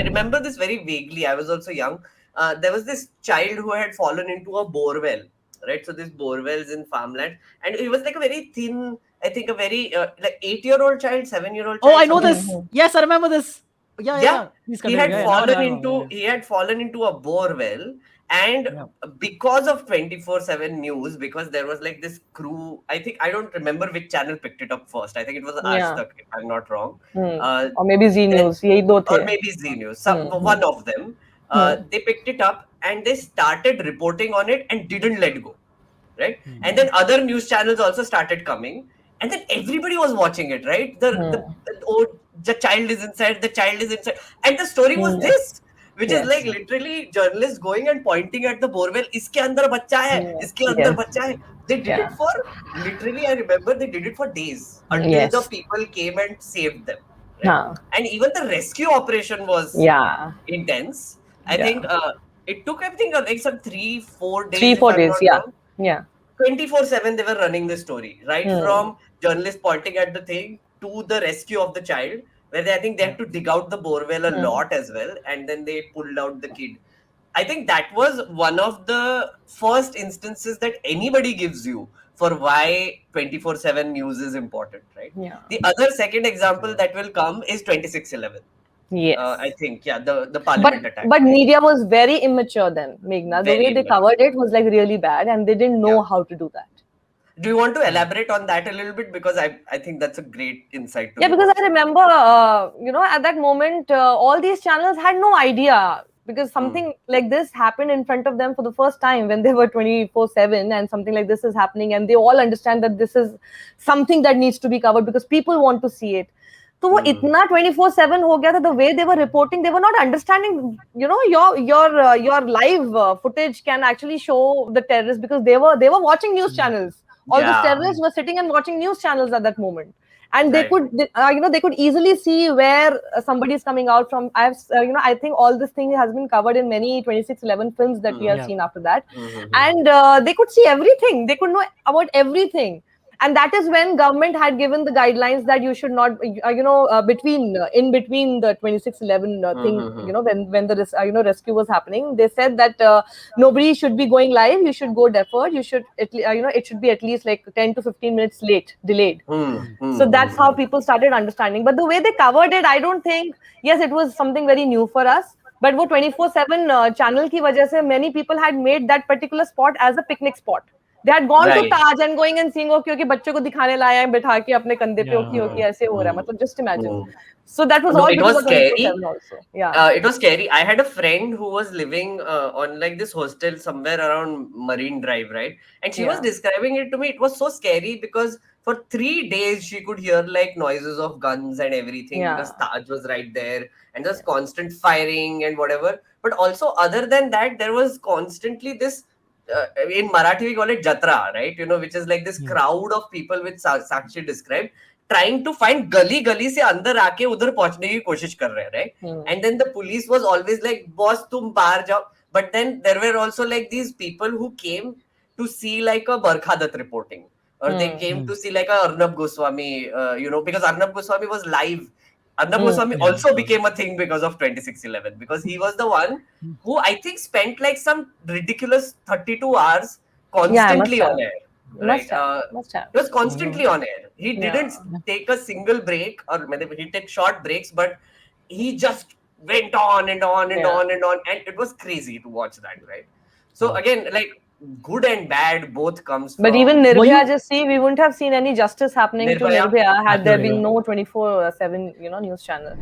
I remember this very vaguely. I was also young. There was this child who had fallen into a bore well, right? So this bore wells in farmland, and he was like a very thin, I think a very like 8-year-old child, 7-year-old Oh, child, I know something. this. Yes, I remember this. Yeah. Please He continue. had Yeah, now I fallen remember. into a bore well, and Yeah. because of 24/7 news, because there was like this crew. I think I don't remember which channel picked it up first. I think it was Aaj Yeah. Tak, if I'm not wrong. Or maybe Z Then News. यही दो or थे. maybe Z News, Hmm. one of them. Hmm. They picked it up and they started reporting on it and didn't let go, right? And Hmm. then other news channels also started coming, and then everybody was watching it, right? The child is inside, the child is inside, and the story was Hmm. this, which is like Yes. literally journalists going and pointing at the borewell. Iske andar bachcha hai, Yes. iske andar Yes. bachcha hai. They did it Yeah. for literally. I remember they did it for days until the Yes. people came and saved them, right? Huh. And even the rescue operation was Yeah. intense. I Yeah. think it took, I think, like some 3-4 days, Three, if four I'm days. not Yeah. wrong. Yeah. 24/7 they were running the story, right Hmm. from journalists pointing at the thing to the rescue of the child, where I think they had to dig out the borewell a Hmm. lot as well, and then they pulled out the kid. I think that was one of the first instances that anybody gives you for why 24/7 news is important, right? Yeah. The other second example that will come is 26/11. Yes. I think, yeah, the parliament attack, But right? media was very immature then, Meghnad. The way Very they much. covered it was like really bad, and they didn't Yeah. know how to do that. Do you want to elaborate on that a little bit? Because I think that's a great insight to Yeah, give because I also. remember, at that moment, all these channels had no idea because something like this happened in front of them for the first time when they were 24/7, and something like this is happening, and they all understand that this is something that needs to be covered because people want to see it. तो वो इतना 24/7 हो गया था. The way they were reporting, they were not understanding. Your live footage can actually show the terrorists because they were watching news channels. All those Yeah, terrorists were sitting and watching news channels at that moment, and they right. could they could easily see where somebody is coming out from. I think all this thing has been covered in many 26/11 films that we have Yeah. seen after that, Mhm. and they could see everything. They could know about everything, and that is when government had given the guidelines that you should not in between the 26/11 thing, Mhm. when the rescue was happening, they said that nobody should be going live. You should go deferred. You should it should be at least like 10 to 15 minutes delayed. So that's how people started understanding. But the way they covered it, I don't think, yes, it was something very new for us. But वो 24/7 channel की वजह से many people had made that particular spot as a picnic spot. They had gone to Right. Taj and going and seeing, okay, बच्चों को दिखाने लाया है बैठा के अपने कंधे पे, okay, Yeah. ऐसे हो रहा है. मतलब just imagine. Mm. So that was No, all it because was of scary. 24/7 also. Yeah. It was scary. I had a friend who was living on like this hostel somewhere around Marine Drive, right? And she was Yeah. describing it to me. It was so scary because for 3 days she could hear like noises of guns and everything because Yeah. Taj was right there, and there was constant firing and whatever. But also, other than that, there was constantly this. In Marathi, we call it jatra, right? Which is like this crowd of people, which Sakshi described, trying to find गली गली से अंदर आके उधर पहुंचने की कोशिश कर रहे हैं, right? And then the police was always like, boss तुम बाहर जाओ. But then there were also like these people who came to see like a Barkhadat reporting, or they came to see like a Arnab Goswami, because Arnab Goswami was live. Arnab Goswami Yeah. also became a thing because of 26/11, because he was the one who I think spent like some ridiculous 32 hours Yeah, must constantly have. on air, right? Must have. He was constantly on air. He Yeah. didn't take a single break, or maybe he took short breaks, but he just went on and on and Yeah. on and on, and it was crazy to watch that, right? So again, like good and bad both comes But from even Were Nirbhaya, you? just see, we wouldn't have seen any justice happening to Nirbhaya. Nirbhaya had there been Absolutely. no 24/7, news channel.